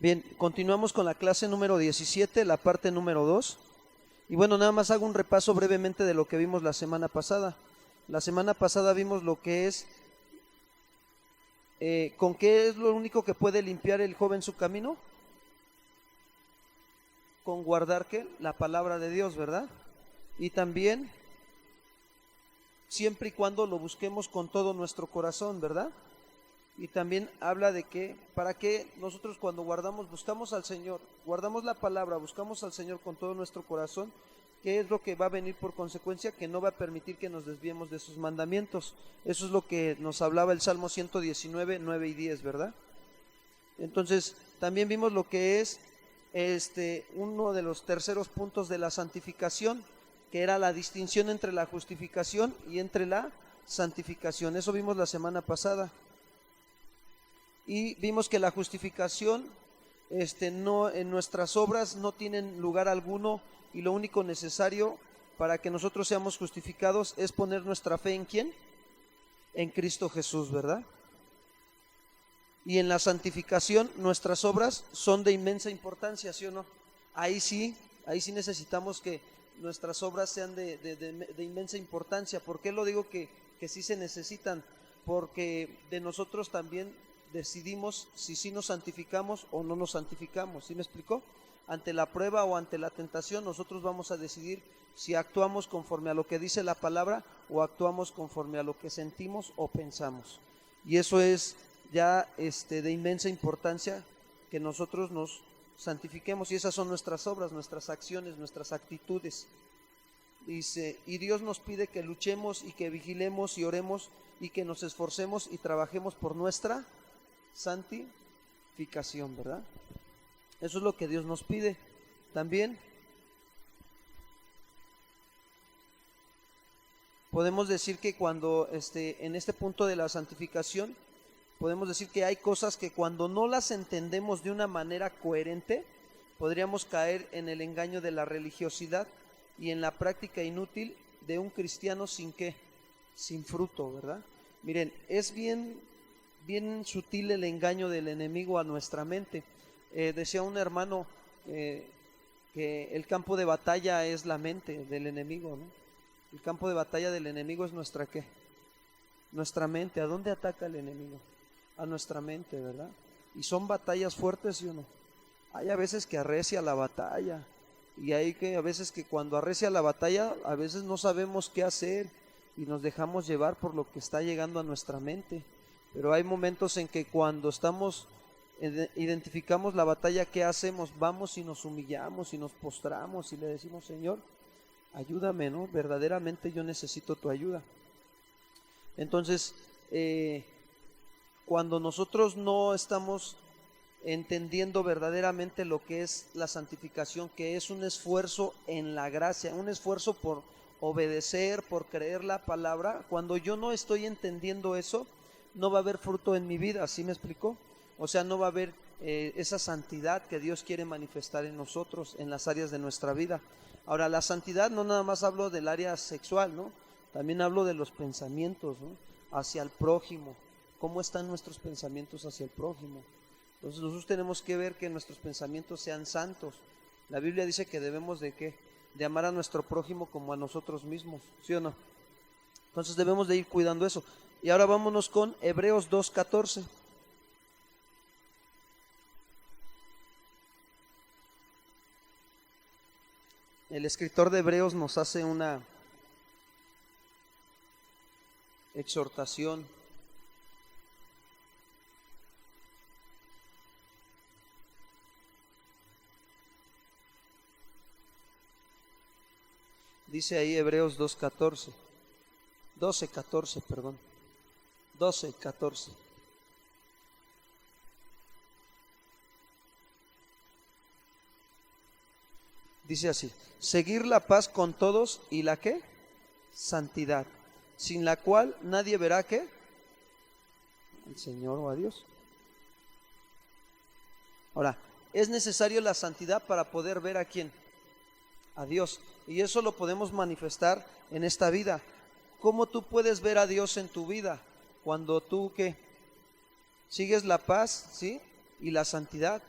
Bien, continuamos con la clase número 17, la parte número 2. Y bueno, nada más hago un repaso brevemente de lo que vimos la semana pasada. La semana pasada vimos lo que es, ¿con qué es lo único que puede limpiar el joven su camino? Con guardar, ¿qué? La palabra de Dios, ¿verdad? Y también, siempre y cuando lo busquemos con todo nuestro corazón, ¿verdad? Y también habla de que, para que nosotros cuando buscamos al Señor, guardamos la palabra, buscamos al Señor con todo nuestro corazón, ¿qué es lo que va a venir por consecuencia? Que no va a permitir que nos desviemos de sus mandamientos. Eso es lo que nos hablaba el Salmo 119, 9 y 10, ¿verdad? Entonces, también vimos lo que es uno de los terceros puntos de la santificación, que era la distinción entre la justificación y entre la santificación. Eso vimos la semana pasada. Y vimos que la justificación no, en nuestras obras no tienen lugar alguno, y lo único necesario para que nosotros seamos justificados es poner nuestra fe ¿en quién? En Cristo Jesús, ¿verdad? Y en la santificación nuestras obras son de inmensa importancia, ¿sí o no? Ahí sí necesitamos que nuestras obras sean de inmensa importancia. ¿Por qué lo digo que sí se necesitan? Porque de nosotros también decidimos si sí nos santificamos o no nos santificamos. ¿Sí me explicó? Ante la prueba o ante la tentación, nosotros vamos a decidir si actuamos conforme a lo que dice la palabra o actuamos conforme a lo que sentimos o pensamos. Y eso es ya de inmensa importancia, que nosotros nos santifiquemos, y esas son nuestras obras, nuestras acciones, nuestras actitudes. Dice, y Dios nos pide que luchemos y que vigilemos y oremos y que nos esforcemos y trabajemos por nuestra santificación, ¿verdad? Eso es lo que Dios nos pide. También podemos decir que cuando en este punto de la santificación, podemos decir que hay cosas que cuando no las entendemos de una manera coherente, podríamos caer en el engaño de la religiosidad y en la práctica inútil de un cristiano sin qué, sin fruto, ¿verdad? Miren, es bien sutil el engaño del enemigo a nuestra mente. Decía un hermano que el campo de batalla es la mente del enemigo, ¿no? El campo de batalla del enemigo es nuestra ¿qué? Nuestra mente. ¿A dónde ataca el enemigo? A nuestra mente, ¿verdad? Y son batallas fuertes, ¿sí o no? Hay a veces que arrecia la batalla, y hay que a veces que cuando arrecia la batalla, a veces no sabemos qué hacer y nos dejamos llevar por lo que está llegando a nuestra mente. Pero hay momentos en que cuando identificamos la batalla, ¿qué hacemos? Vamos y nos humillamos y nos postramos y le decimos, Señor, ayúdame, ¿no? Verdaderamente yo necesito tu ayuda. Entonces, cuando nosotros no estamos entendiendo verdaderamente lo que es la santificación, que es un esfuerzo en la gracia, un esfuerzo por obedecer, por creer la palabra, cuando yo no estoy entendiendo eso, no va a haber fruto en mi vida. ¿Sí me explicó? O sea, no va a haber esa santidad que Dios quiere manifestar en nosotros, en las áreas de nuestra vida. Ahora, la santidad no nada más hablo del área sexual, ¿no? También hablo de los pensamientos, ¿no? Hacia el prójimo. ¿Cómo están nuestros pensamientos hacia el prójimo? Entonces nosotros tenemos que ver que nuestros pensamientos sean santos. La Biblia dice que debemos de ¿qué? De amar a nuestro prójimo como a nosotros mismos, ¿sí o no? Entonces debemos de ir cuidando eso. Y ahora vámonos con Hebreos 2:14. El escritor de Hebreos nos hace una exhortación. Dice ahí Hebreos 2:14, 12:14, perdón, 12:14. Dice así, seguir la paz con todos y la ¿qué? Santidad, sin la cual nadie verá ¿qué? Al Señor o a Dios. Ahora, es necesario la santidad para poder ver a quién, a Dios, y eso lo podemos manifestar en esta vida. ¿Cómo tú puedes ver a Dios en tu vida? Cuando tú ¿qué? Sigues la paz, ¿sí? Y la santidad.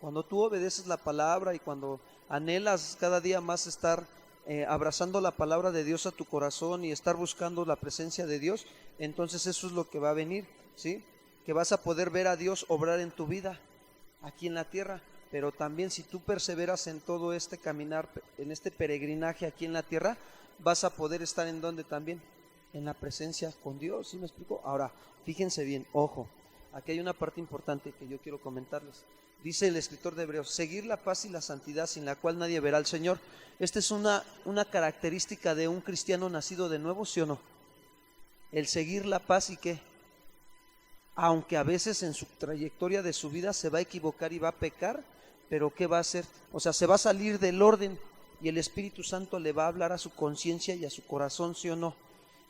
Cuando tú obedeces la palabra y cuando anhelas cada día más estar abrazando la palabra de Dios a tu corazón y estar buscando la presencia de Dios, entonces eso es lo que va a venir, ¿sí? Que vas a poder ver a Dios obrar en tu vida aquí en la tierra. Pero también si tú perseveras en todo este caminar, en este peregrinaje aquí en la tierra, vas a poder estar en donde también, en la presencia con Dios, ¿sí me explico? Ahora, fíjense bien, ojo, aquí hay una parte importante que yo quiero comentarles. Dice el escritor de Hebreos, seguir la paz y la santidad sin la cual nadie verá al Señor. Esta es una característica de un cristiano nacido de nuevo, ¿sí o no? El seguir la paz y qué, aunque a veces en su trayectoria de su vida se va a equivocar y va a pecar, pero ¿qué va a hacer? O sea, se va a salir del orden y el Espíritu Santo le va a hablar a su conciencia y a su corazón, ¿sí o no?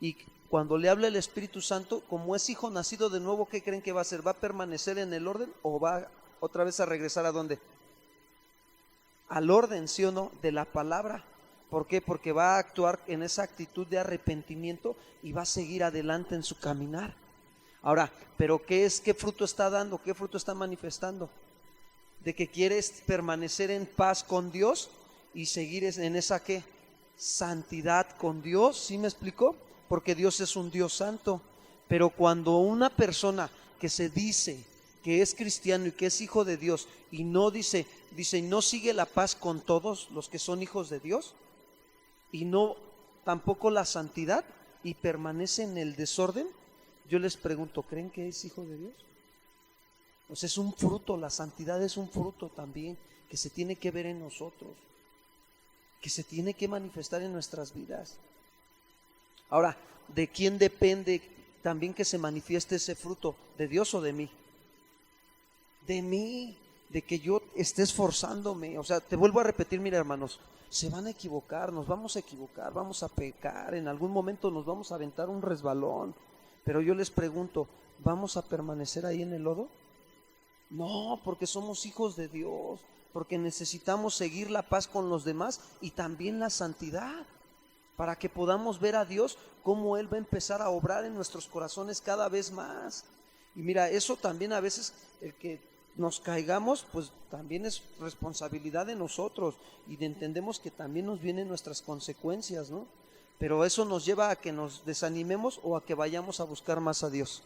Y cuando le habla el Espíritu Santo, como es hijo nacido de nuevo, ¿qué creen que va a hacer? ¿Va a permanecer en el orden o va otra vez a regresar a dónde? Al orden, ¿sí o no? De la palabra. ¿Por qué? Porque va a actuar en esa actitud de arrepentimiento y va a seguir adelante en su caminar. Ahora, ¿pero qué fruto está dando? ¿Qué fruto está manifestando? De que quieres permanecer en paz con Dios y seguir en esa ¿qué? Santidad con Dios, ¿sí me explicó? Porque Dios es un Dios santo. Pero cuando una persona que se dice que es cristiano y que es hijo de Dios y no dice no sigue la paz con todos los que son hijos de Dios y no tampoco la santidad y permanece en el desorden, yo les pregunto, ¿creen que es hijo de Dios? O sea, es un fruto, la santidad es un fruto también que se tiene que ver en nosotros, que se tiene que manifestar en nuestras vidas. Ahora, ¿de quién depende también que se manifieste ese fruto? ¿De Dios o de mí? De mí, de que yo esté esforzándome. O sea, te vuelvo a repetir, mira hermanos, se van a equivocar, nos vamos a equivocar, vamos a pecar, en algún momento nos vamos a aventar un resbalón. Pero yo les pregunto, ¿vamos a permanecer ahí en el lodo? No, porque somos hijos de Dios, porque necesitamos seguir la paz con los demás y también la santidad, para que podamos ver a Dios cómo Él va a empezar a obrar en nuestros corazones cada vez más. Y mira, eso también a veces, el que nos caigamos, pues también es responsabilidad de nosotros y entendemos que también nos vienen nuestras consecuencias, ¿no? Pero eso nos lleva a que nos desanimemos o a que vayamos a buscar más a Dios.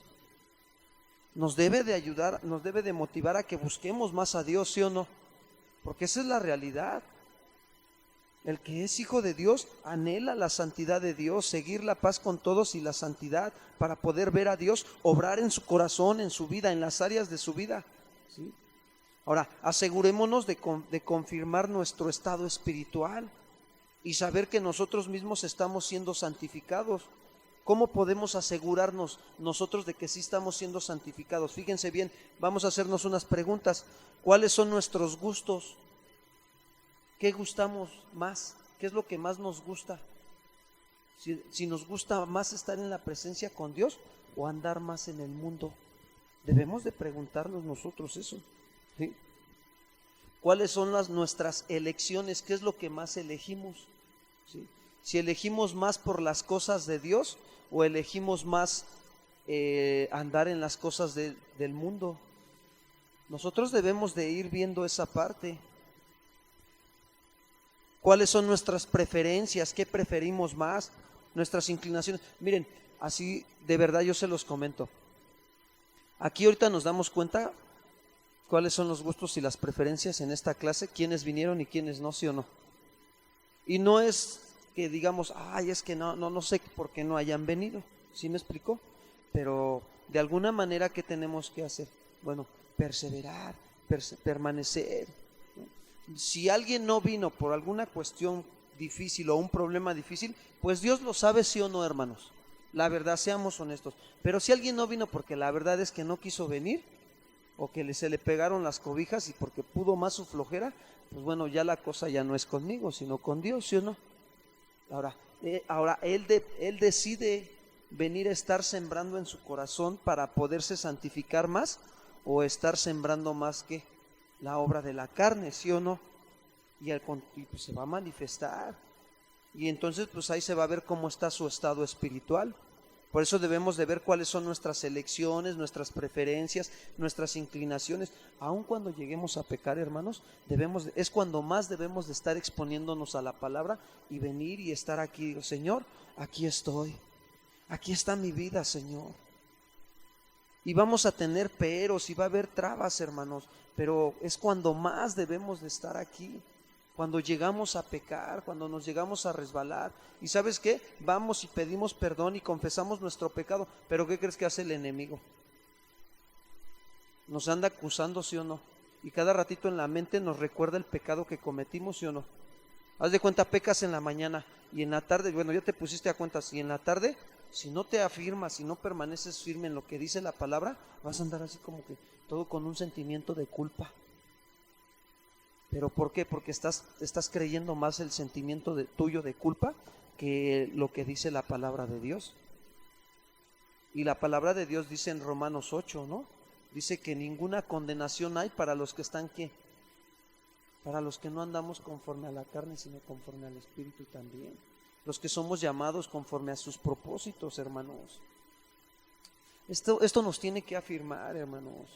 Nos debe de ayudar, nos debe de motivar a que busquemos más a Dios, ¿sí o no? Porque esa es la realidad. El que es hijo de Dios anhela la santidad de Dios, seguir la paz con todos y la santidad para poder ver a Dios obrar en su corazón, en su vida, en las áreas de su vida, ¿sí? Ahora, asegurémonos de confirmar nuestro estado espiritual y saber que nosotros mismos estamos siendo santificados. ¿Cómo podemos asegurarnos nosotros de que sí estamos siendo santificados? Fíjense bien, vamos a hacernos unas preguntas. ¿Cuáles son nuestros gustos? ¿Qué gustamos más? ¿Qué es lo que más nos gusta? Si nos gusta más estar en la presencia con Dios o andar más en el mundo. Debemos de preguntarnos nosotros eso, ¿sí? ¿Cuáles son nuestras elecciones? ¿Qué es lo que más elegimos? ¿Sí? Si elegimos más por las cosas de Dios o elegimos más andar en las cosas del mundo. Nosotros debemos de ir viendo esa parte. ¿Cuáles son nuestras preferencias? ¿Qué preferimos más? Nuestras inclinaciones. Miren, así de verdad yo se los comento. Aquí ahorita nos damos cuenta cuáles son los gustos y las preferencias en esta clase, quiénes vinieron y quiénes no, sí o no. Y no es que digamos, ay, es que no sé por qué no hayan venido, ¿sí me explicó? Pero de alguna manera, ¿qué tenemos que hacer? Bueno, perseverar, permanecer. Si alguien no vino por alguna cuestión difícil o un problema difícil, pues Dios lo sabe, sí o no, hermanos. La verdad, seamos honestos. Pero si alguien no vino porque la verdad es que no quiso venir, o que se le pegaron las cobijas y porque pudo más su flojera, pues bueno, ya la cosa ya no es conmigo, sino con Dios, ¿sí o no? Ahora él decide venir a estar sembrando en su corazón para poderse santificar más, o estar sembrando más que la obra de la carne, ¿sí o no? Y pues se va a manifestar. Y entonces pues ahí se va a ver cómo está su estado espiritual. Por eso debemos de ver cuáles son nuestras elecciones, nuestras preferencias, nuestras inclinaciones. Aun cuando lleguemos a pecar, hermanos, es cuando más debemos de estar exponiéndonos a la palabra y venir y estar aquí. Digo, Señor, aquí estoy. Aquí está mi vida, Señor. Y vamos a tener peros y va a haber trabas, hermanos, pero es cuando más debemos de estar aquí. Cuando llegamos a pecar, cuando nos llegamos a resbalar. ¿Y sabes qué? Vamos y pedimos perdón y confesamos nuestro pecado. Pero ¿qué crees que hace el enemigo? Nos anda acusando, ¿sí o no? Y cada ratito en la mente nos recuerda el pecado que cometimos, ¿sí o no? Haz de cuenta, pecas en la mañana y en la tarde, bueno, ya te pusiste a cuenta, si en la tarde, si no te afirmas, si no permaneces firme en lo que dice la palabra, vas a andar así como que todo con un sentimiento de culpa. ¿Pero por qué? Porque estás creyendo más el sentimiento tuyo de culpa que lo que dice la palabra de Dios. Y la palabra de Dios dice en Romanos 8, ¿no? Dice que ninguna condenación hay para los que están, ¿qué? Para los que no andamos conforme a la carne, sino conforme al Espíritu también. Los que somos llamados conforme a sus propósitos, hermanos. Esto nos tiene que afirmar, hermanos.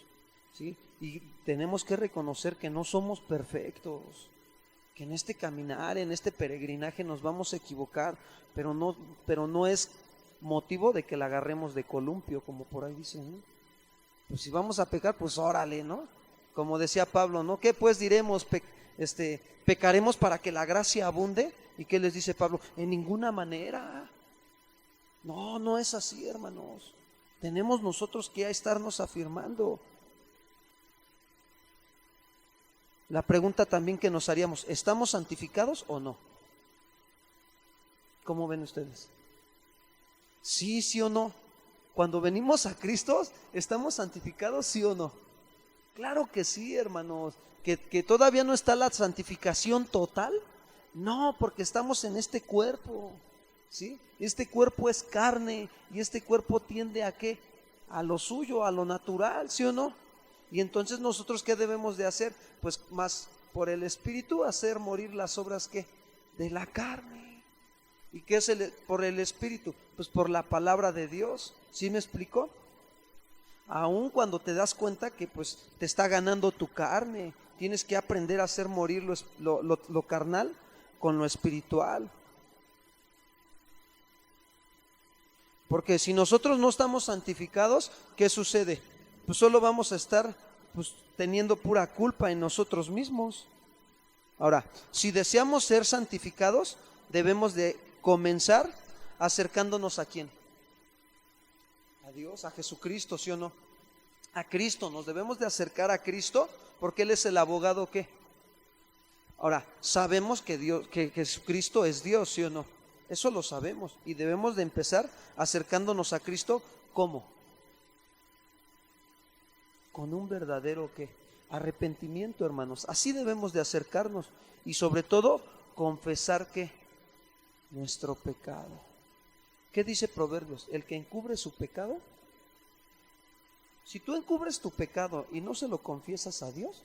¿Sí? Y tenemos que reconocer que no somos perfectos, que en este caminar, en este peregrinaje nos vamos a equivocar, pero no es motivo de que la agarremos de columpio, como por ahí dicen, ¿no? Pues si vamos a pecar, pues órale, ¿no? Como decía Pablo, ¿no? ¿Qué pues diremos? ¿Pecaremos para que la gracia abunde? ¿Y qué les dice Pablo? En ninguna manera. No es así, hermanos. Tenemos nosotros que estarnos afirmando. La pregunta también que nos haríamos, ¿estamos santificados o no? ¿Cómo ven ustedes? Sí o no. Cuando venimos a Cristo, ¿estamos santificados, sí o no? Claro que sí, hermanos. ¿Que todavía no está la santificación total? No, porque estamos en este cuerpo, ¿sí? Este cuerpo es carne y este cuerpo tiende ¿a qué? A lo suyo, a lo natural, ¿sí o no? Y entonces nosotros ¿qué debemos de hacer? Pues más por el Espíritu hacer morir las obras ¿qué? De la carne. ¿Y qué es por el Espíritu? Pues por la palabra de Dios. ¿Sí me explicó? Aún cuando te das cuenta que pues te está ganando tu carne, tienes que aprender a hacer morir lo carnal con lo espiritual. Porque si nosotros no estamos santificados, ¿qué sucede? Pues solo vamos a estar pues teniendo pura culpa en nosotros mismos. Ahora, si deseamos ser santificados, debemos de comenzar acercándonos ¿a quién? A Dios, a Jesucristo, ¿sí o no? A Cristo, nos debemos de acercar a Cristo porque Él es el abogado ¿qué? Ahora, sabemos que Jesucristo es Dios, ¿sí o no? Eso lo sabemos y debemos de empezar acercándonos a Cristo, ¿cómo? Con un verdadero ¿qué? Arrepentimiento, hermanos. Así debemos de acercarnos y sobre todo confesar ¿qué? Nuestro pecado. ¿Qué dice Proverbios? El que encubre su pecado. Si tú encubres tu pecado y no se lo confiesas a Dios,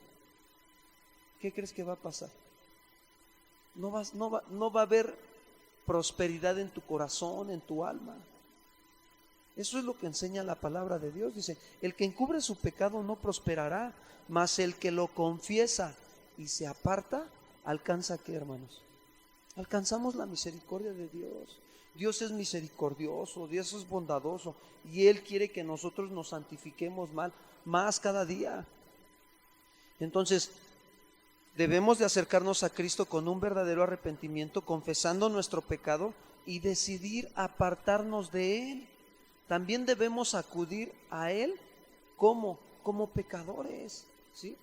¿qué crees que va a pasar? No va a haber prosperidad en tu corazón, en tu alma. Eso es lo que enseña la palabra de Dios. Dice, el que encubre su pecado no prosperará, mas el que lo confiesa y se aparta, alcanza ¿qué, hermanos? Alcanzamos la misericordia de Dios. Dios es misericordioso, Dios es bondadoso y Él quiere que nosotros nos santifiquemos más cada día. Entonces, debemos de acercarnos a Cristo con un verdadero arrepentimiento, confesando nuestro pecado y decidir apartarnos de Él. También debemos acudir a Él como pecadores, ¿sí?